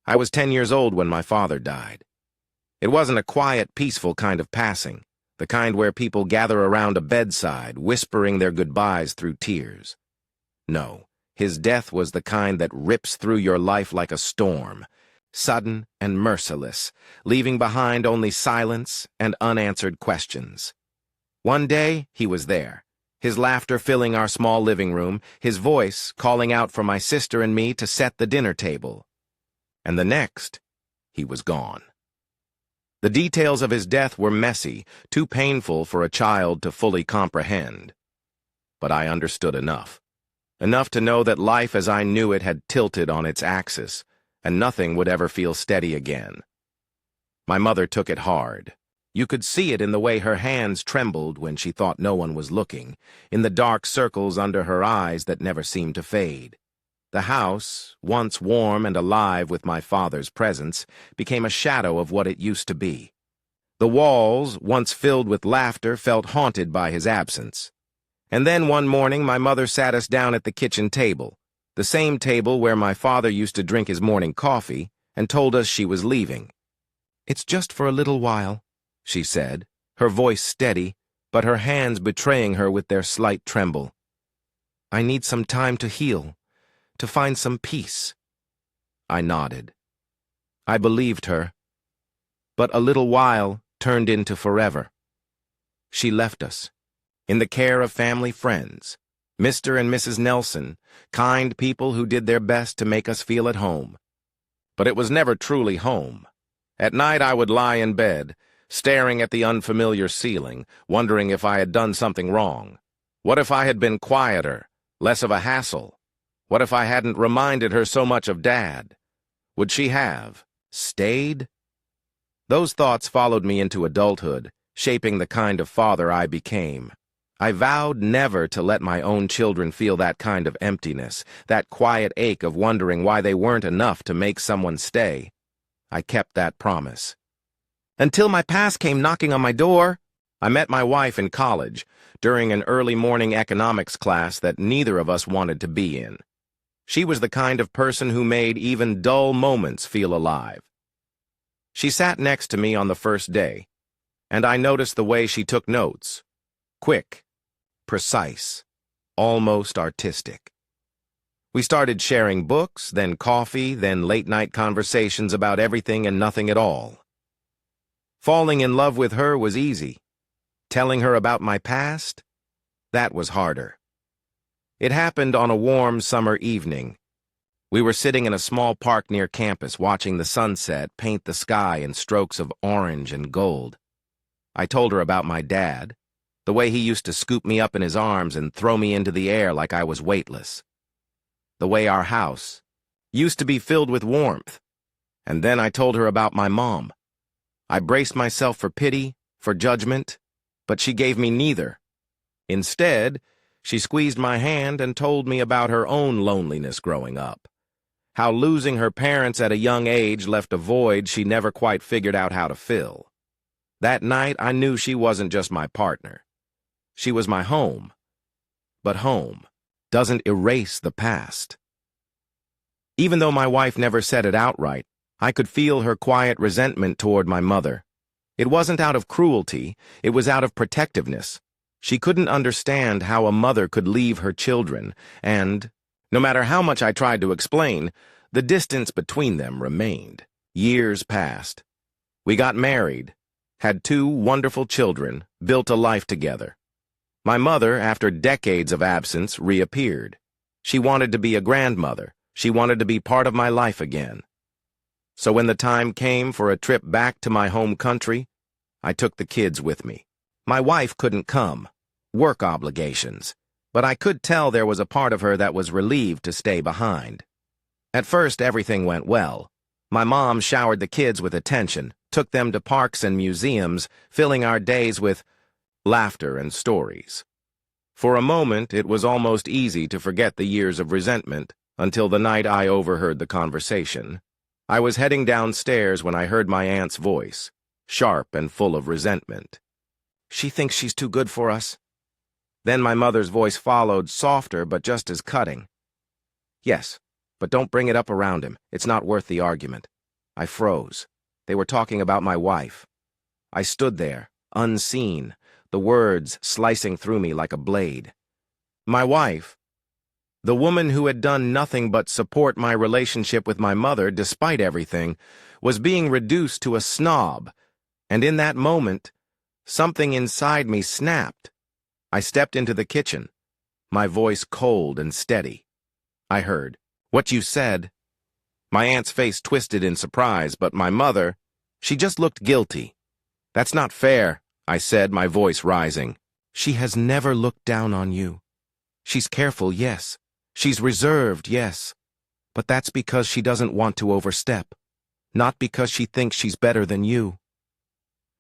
I was 10 years old when my father died. It wasn't a quiet, peaceful kind of passing, the kind where people gather around a bedside, whispering their goodbyes through tears. No, his death was the kind that rips through your life like a storm, sudden and merciless, leaving behind only silence and unanswered questions. One day, he was there, his laughter filling our small living room, his voice calling out for my sister and me to set the dinner table. And the next, he was gone. The details of his death were messy, too painful for a child to fully comprehend. But I understood enough. Enough to know that life as I knew it had tilted on its axis, and nothing would ever feel steady again. My mother took it hard. You could see it in the way her hands trembled when she thought no one was looking, in the dark circles under her eyes that never seemed to fade. The house, once warm and alive with my father's presence, became a shadow of what it used to be. The walls, once filled with laughter, felt haunted by his absence. And then one morning my mother sat us down at the kitchen table, the same table where my father used to drink his morning coffee, and told us she was leaving. "It's just for a little while," she said, her voice steady, but her hands betraying her with their slight tremble. "I need some time to heal, to find some peace." I nodded. I believed her. But a little while turned into forever. She left us, in the care of family friends, Mr. and Mrs. Nelson, kind people who did their best to make us feel at home. But it was never truly home. At night I would lie in bed, staring at the unfamiliar ceiling, wondering if I had done something wrong. What if I had been quieter, less of a hassle? What if I hadn't reminded her so much of Dad? Would she have stayed? Those thoughts followed me into adulthood, shaping the kind of father I became. I vowed never to let my own children feel that kind of emptiness, that quiet ache of wondering why they weren't enough to make someone stay. I kept that promise. Until my past came knocking on my door. I met my wife in college, during an early morning economics class that neither of us wanted to be in. She was the kind of person who made even dull moments feel alive. She sat next to me on the first day, and I noticed the way she took notes. Quick, precise, almost artistic. We started sharing books, then coffee, then late-night conversations about everything and nothing at all. Falling in love with her was easy. Telling her about my past? That was harder. It happened on a warm summer evening. We were sitting in a small park near campus watching the sunset paint the sky in strokes of orange and gold. I told her about my dad, the way he used to scoop me up in his arms and throw me into the air like I was weightless. The way our house used to be filled with warmth. And then I told her about my mom. I braced myself for pity, for judgment, but she gave me neither. Instead, she squeezed my hand and told me about her own loneliness growing up. How losing her parents at a young age left a void she never quite figured out how to fill. That night, I knew she wasn't just my partner. She was my home. But home doesn't erase the past. Even though my wife never said it outright, I could feel her quiet resentment toward my mother. It wasn't out of cruelty, it was out of protectiveness. She couldn't understand how a mother could leave her children, and, no matter how much I tried to explain, the distance between them remained. Years passed. We got married, had 2 wonderful children, built a life together. My mother, after decades of absence, reappeared. She wanted to be a grandmother. She wanted to be part of my life again. So when the time came for a trip back to my home country, I took the kids with me. My wife couldn't come, work obligations, but I could tell there was a part of her that was relieved to stay behind. At first, everything went well. My mom showered the kids with attention, took them to parks and museums, filling our days with laughter and stories. For a moment, it was almost easy to forget the years of resentment, until the night I overheard the conversation. I was heading downstairs when I heard my aunt's voice, sharp and full of resentment. "She thinks she's too good for us." Then my mother's voice followed, softer but just as cutting. "Yes, but don't bring it up around him. It's not worth the argument. I froze. They were talking about my wife. I stood there, unseen, the words slicing through me like a blade. My wife, the woman who had done nothing but support my relationship with my mother despite everything, was being reduced to a snob, and in that moment, something inside me snapped. I stepped into the kitchen, my voice cold and steady. I heard, "What you said." My aunt's face twisted in surprise, but my mother, she just looked guilty. "That's not fair," I said, my voice rising. "She has never looked down on you. She's careful, yes. She's reserved, yes. But that's because she doesn't want to overstep, not because she thinks she's better than you."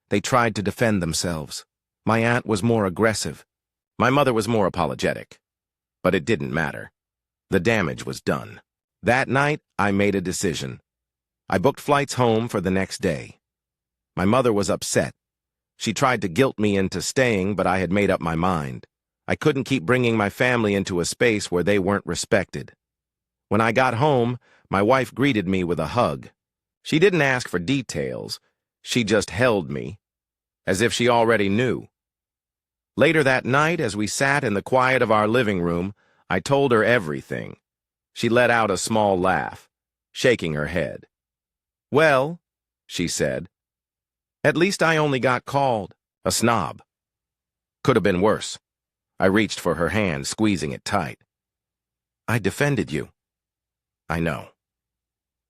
They tried to defend themselves. My aunt was more aggressive. My mother was more apologetic. But it didn't matter. The damage was done. That night, I made a decision. I booked flights home for the next day. My mother was upset. She tried to guilt me into staying, but I had made up my mind. I couldn't keep bringing my family into a space where they weren't respected. When I got home, my wife greeted me with a hug. She didn't ask for details. She just held me, as if she already knew. Later that night, as we sat in the quiet of our living room, I told her everything. She let out a small laugh, shaking her head. "Well," she said, "at least I only got called a snob." Could have been worse. I reached for her hand, squeezing it tight. "I defended you." "I know."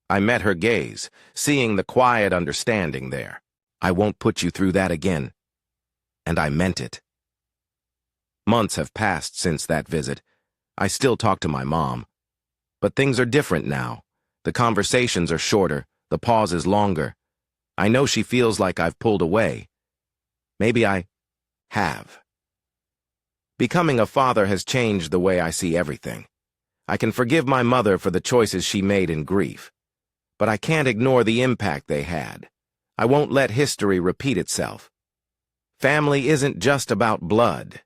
I met her gaze, seeing the quiet understanding there. "I won't put you through that again." And I meant it. Months have passed since that visit. I still talk to my mom. But things are different now. The conversations are shorter, the pauses longer. I know she feels like I've pulled away. Maybe I have. Becoming a father has changed the way I see everything. I can forgive my mother for the choices she made in grief. But I can't ignore the impact they had. I won't let history repeat itself. Family isn't just about blood.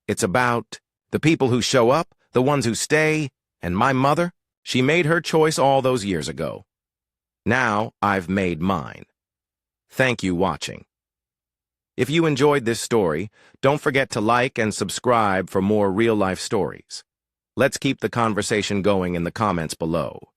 It's about the people who show up, the ones who stay, and my mother, she made her choice all those years ago. Now I've made mine. Thank you for watching. If you enjoyed this story, don't forget to like and subscribe for more real-life stories. Let's keep the conversation going in the comments below.